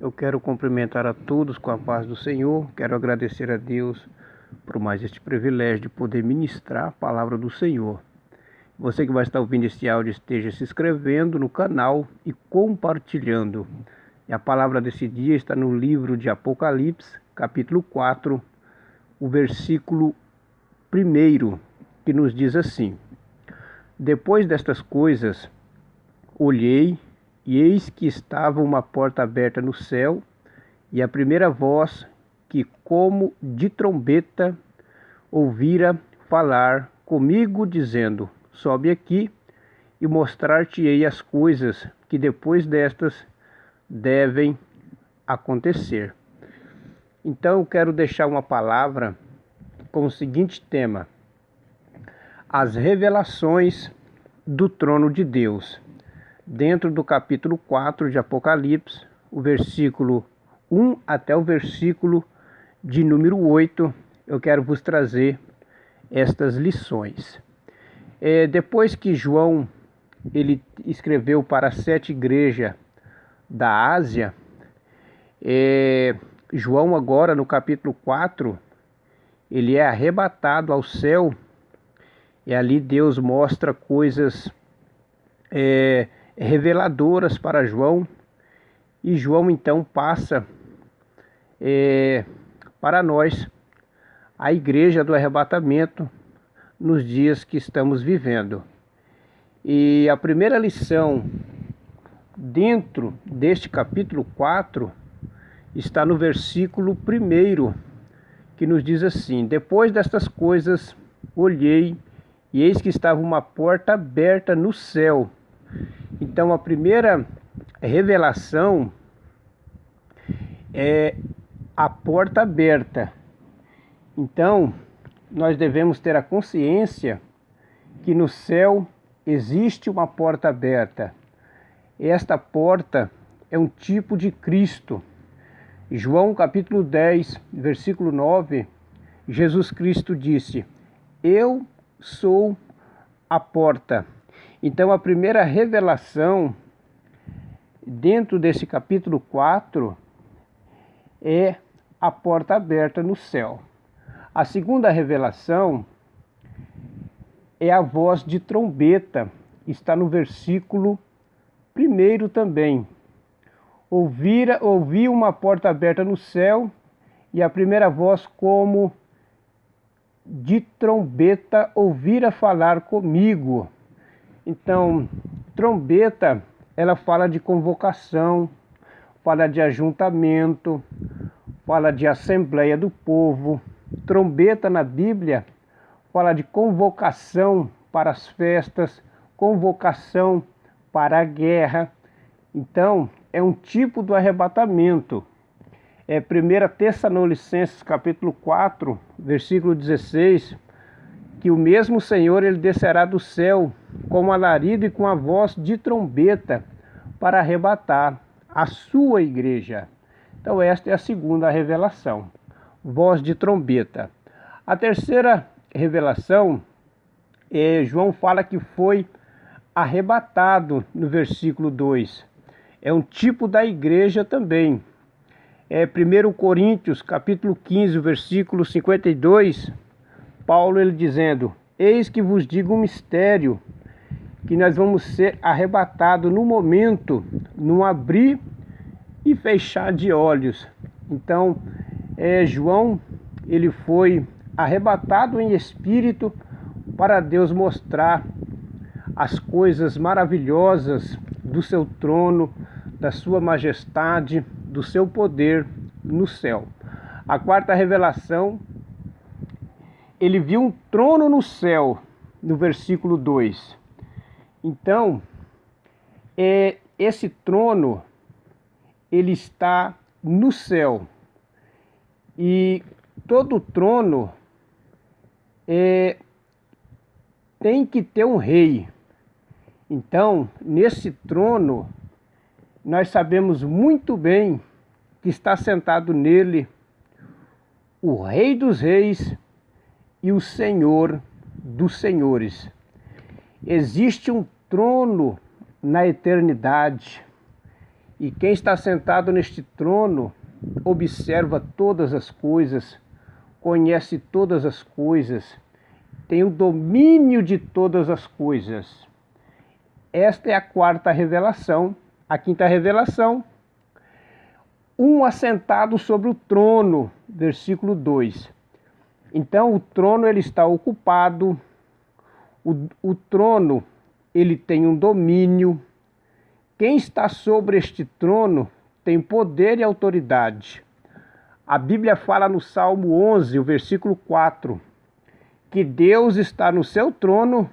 Eu quero cumprimentar a todos com a paz do Senhor. Quero agradecer a Deus por mais este privilégio de poder ministrar a palavra do Senhor. Você que vai estar ouvindo este áudio, esteja se inscrevendo no canal e compartilhando. E a palavra desse dia está no livro de Apocalipse, capítulo 4, o versículo 1, que nos diz assim: Depois destas coisas, olhei, e eis que estava uma porta aberta no céu, e a primeira voz que, como de trombeta, ouvira falar comigo, dizendo: Sobe aqui e mostrar-te-ei as coisas que depois destas devem acontecer. Então eu quero deixar uma palavra com o seguinte tema: as revelações do trono de Deus. Dentro do capítulo 4 de Apocalipse, o versículo 1 até o versículo de número 8, eu quero vos trazer estas lições. Depois que João ele escreveu para as 7 igrejas da Ásia, João agora no capítulo 4, ele é arrebatado ao céu, e ali Deus mostra coisas reveladoras para João, e João então passa para nós a igreja do arrebatamento nos dias que estamos vivendo. E a primeira lição dentro deste capítulo 4 está no versículo 1, que nos diz assim: Depois destas coisas olhei, e eis que estava uma porta aberta no céu. Então a primeira revelação é a porta aberta. Então nós devemos ter a consciência que no céu existe uma porta aberta. Esta porta é um tipo de Cristo. João capítulo 10, versículo 9, Jesus Cristo disse: Eu sou a porta. Então a primeira revelação dentro desse capítulo 4 é a porta aberta no céu. A segunda revelação é a voz de trombeta, está no versículo 1 também. Ouvi uma porta aberta no céu, e a primeira voz como de trombeta ouvira falar comigo. Então, trombeta, ela fala de convocação, fala de ajuntamento, fala de assembleia do povo. Trombeta na Bíblia fala de convocação para as festas, convocação para a guerra. Então, é um tipo do arrebatamento. 1 Tessalonicenses capítulo 4, versículo 16, que o mesmo Senhor ele descerá do céu com alarido e com a voz de trombeta para arrebatar a sua igreja. Então esta é a segunda revelação, voz de trombeta. A terceira revelação, João fala que foi arrebatado no versículo 2. É um tipo da igreja também. 1 Coríntios capítulo 15, versículo 52, Paulo ele dizendo: Eis que vos digo um mistério, que nós vamos ser arrebatados no momento, num abrir e fechar de olhos. Então, João, ele foi arrebatado em espírito para Deus mostrar as coisas maravilhosas do seu trono, da sua majestade, do seu poder no céu. A quarta revelação, ele viu um trono no céu, no versículo 2. Então, esse trono, ele está no céu. E todo trono tem que ter um rei. Então, nesse trono, nós sabemos muito bem que está sentado nele o Rei dos Reis e o Senhor dos Senhores. Existe um trono na eternidade E quem está sentado neste trono observa todas as coisas, conhece todas as coisas, tem o domínio de todas as coisas. Esta é a quarta revelação. A quinta revelação: um assentado sobre o trono, versículo 2. Então o trono ele está ocupado, o trono ele tem um domínio. Quem está sobre este trono tem poder e autoridade. A Bíblia fala no Salmo 11, o versículo 4, que Deus está no seu trono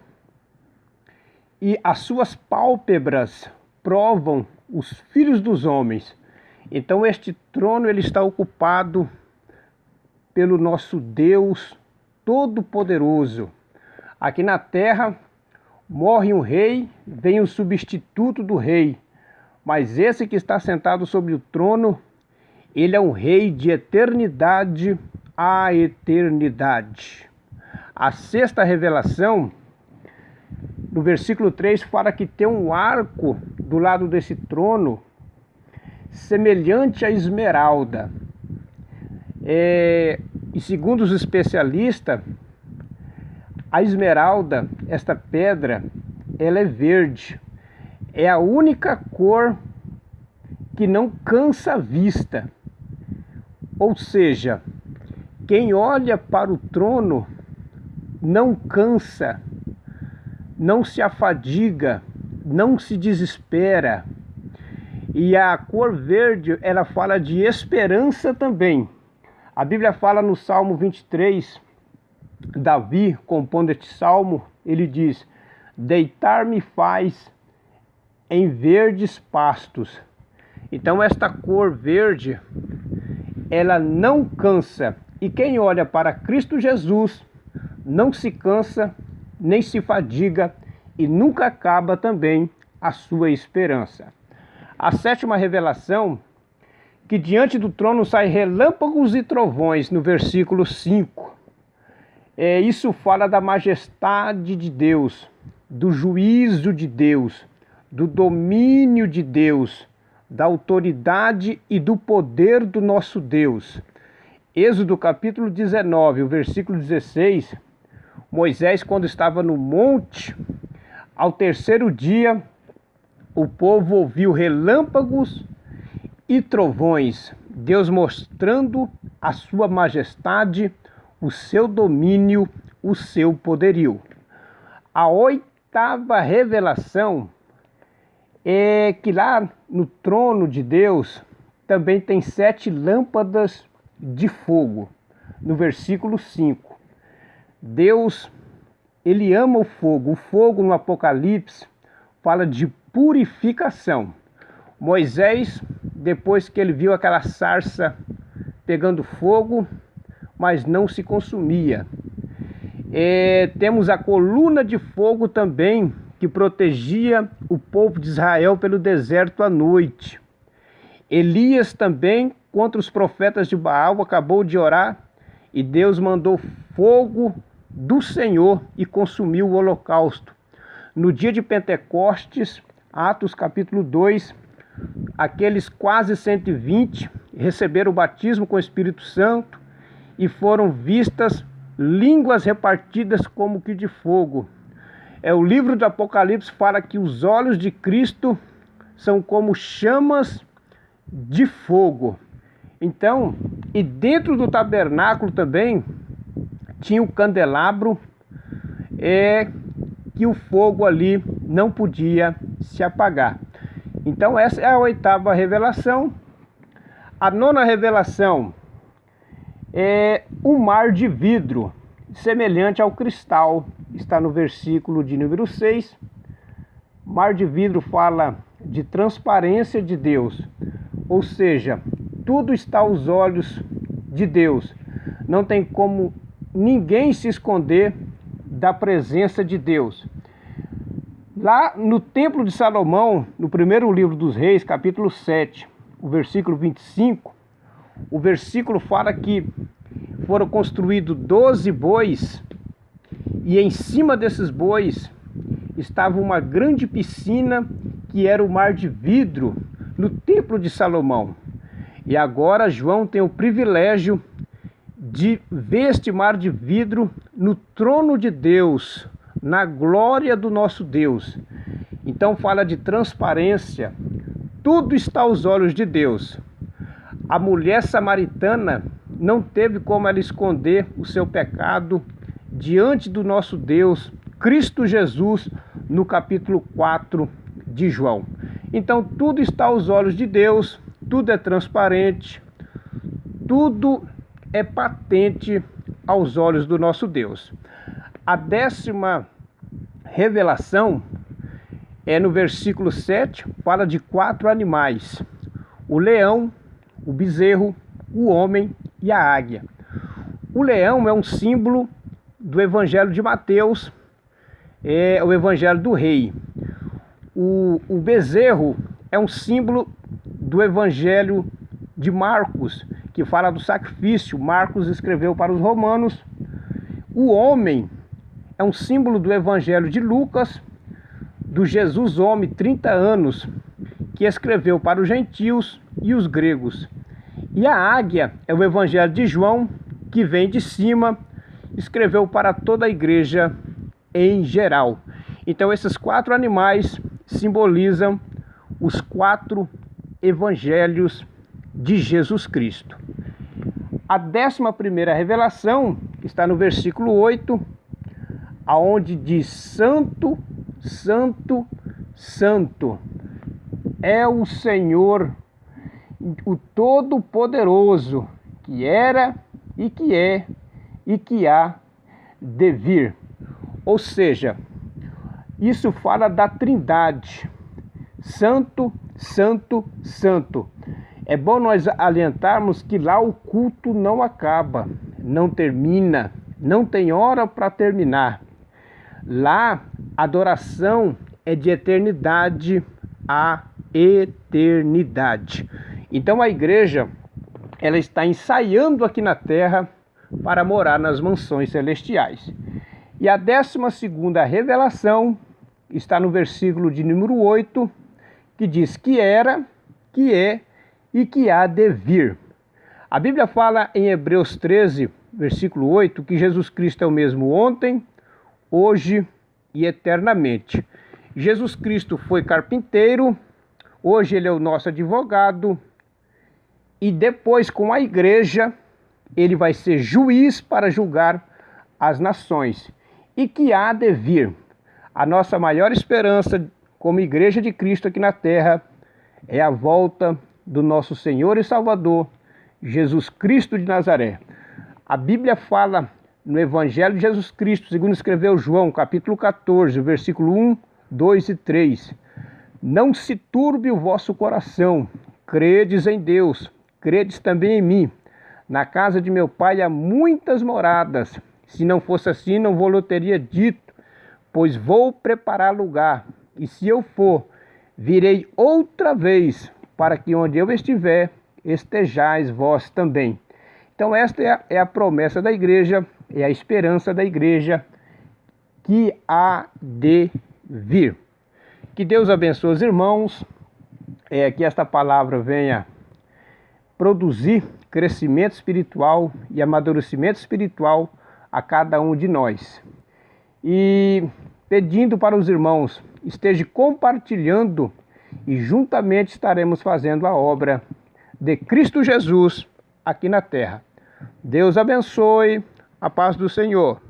e as suas pálpebras provam os filhos dos homens. Então este trono ele está ocupado pelo nosso Deus Todo-Poderoso. Aqui na terra morre um rei, vem um substituto do rei, mas esse que está sentado sobre o trono, ele é um rei de eternidade a eternidade. A sexta revelação, no versículo 3, fala que tem um arco do lado desse trono, semelhante à esmeralda. E segundo os especialistas, a esmeralda, esta pedra, ela é verde. É a única cor que não cansa a vista. Ou seja, quem olha para o trono não cansa, não se afadiga, não se desespera. E a cor verde, ela fala de esperança também. A Bíblia fala no Salmo 23, Davi, compondo este salmo, ele diz: deitar-me faz em verdes pastos. Então esta cor verde, ela não cansa. E quem olha para Cristo Jesus não se cansa, nem se fadiga e nunca acaba também a sua esperança. A sétima revelação, que diante do trono saem relâmpagos e trovões, no versículo 5. Isso fala da majestade de Deus, do juízo de Deus, do domínio de Deus, da autoridade e do poder do nosso Deus. Êxodo capítulo 19, o versículo 16, Moisés, quando estava no monte, ao terceiro dia, o povo ouviu relâmpagos e trovões, Deus mostrando a sua majestade, o seu domínio, o seu poderio. A oitava revelação é que lá no trono de Deus também tem 7 lâmpadas de fogo. No versículo 5. Deus, ele ama o fogo. O fogo no Apocalipse fala de purificação. Moisés, depois que ele viu aquela sarça pegando fogo, mas não se consumia. Temos a coluna de fogo também, que protegia o povo de Israel pelo deserto à noite. Elias também, contra os profetas de Baal, acabou de orar, e Deus mandou fogo do Senhor e consumiu o holocausto. No dia de Pentecostes, Atos capítulo 2, aqueles quase 120 receberam o batismo com o Espírito Santo, e foram vistas línguas repartidas como que de fogo. O livro do Apocalipse fala que os olhos de Cristo são como chamas de fogo. Então, e dentro do tabernáculo também tinha o candelabro, que o fogo ali não podia se apagar. Então essa é a oitava revelação. A nona revelação é um mar de vidro, semelhante ao cristal, está no versículo de número 6. Mar de vidro fala de transparência de Deus, ou seja, tudo está aos olhos de Deus. Não tem como ninguém se esconder da presença de Deus. Lá no Templo de Salomão, no primeiro livro dos Reis, capítulo 7, o versículo 25, o versículo fala que foram construídos 12 bois, e em cima desses bois estava uma grande piscina, que era o mar de vidro, no Templo de Salomão. E agora João tem o privilégio de ver este mar de vidro no trono de Deus, na glória do nosso Deus. Então fala de transparência, tudo está aos olhos de Deus. A mulher samaritana não teve como ela esconder o seu pecado diante do nosso Deus, Cristo Jesus, no capítulo 4 de João. Então tudo está aos olhos de Deus, tudo é transparente, tudo é patente aos olhos do nosso Deus. A 10ª revelação é no versículo 7, fala de 4 animais: o leão, o bezerro, o homem e a águia. O leão é um símbolo do Evangelho de Mateus, é o Evangelho do Rei. O bezerro é um símbolo do Evangelho de Marcos, que fala do sacrifício. Marcos escreveu para os romanos. O homem é um símbolo do Evangelho de Lucas, do Jesus homem, 30 anos, que escreveu para os gentios e os gregos. E a águia é o Evangelho de João, que vem de cima, escreveu para toda a igreja em geral. Então esses 4 animais simbolizam os 4 evangelhos de Jesus Cristo. A 11ª revelação está no versículo 8, aonde diz: Santo, Santo, Santo é o Senhor, o Todo-Poderoso, que era e que é e que há de vir. Ou seja, isso fala da Trindade. Santo, Santo, Santo. É bom nós alientarmos que lá o culto não acaba, não termina, não tem hora para terminar. Lá a adoração é de eternidade a eternidade. Então a igreja, ela está ensaiando aqui na terra para morar nas mansões celestiais. E a 12ª revelação está no versículo de número 8, que diz que era, que é e que há de vir. A Bíblia fala em Hebreus 13, versículo 8, que Jesus Cristo é o mesmo ontem, hoje e eternamente. Jesus Cristo foi carpinteiro, hoje ele é o nosso advogado, e depois com a igreja ele vai ser juiz para julgar as nações. E que há de vir. A nossa maior esperança como igreja de Cristo aqui na terra é a volta do nosso Senhor e Salvador, Jesus Cristo de Nazaré. A Bíblia fala no Evangelho de Jesus Cristo, segundo escreveu João, capítulo 14, versículo 1, 2 e 3. Não se turbe o vosso coração, credes em Deus, credes também em mim. Na casa de meu pai há muitas moradas. Se não fosse assim, não vou-lhe teria dito, pois vou preparar lugar. E se eu for, virei outra vez, para que onde eu estiver, estejais vós também. Então esta é a promessa da igreja, é a esperança da igreja que há de vir. Que Deus abençoe os irmãos, que esta palavra venha produzir crescimento espiritual e amadurecimento espiritual a cada um de nós. E pedindo para os irmãos, esteja compartilhando e juntamente estaremos fazendo a obra de Cristo Jesus aqui na terra. Deus abençoe, a paz do Senhor.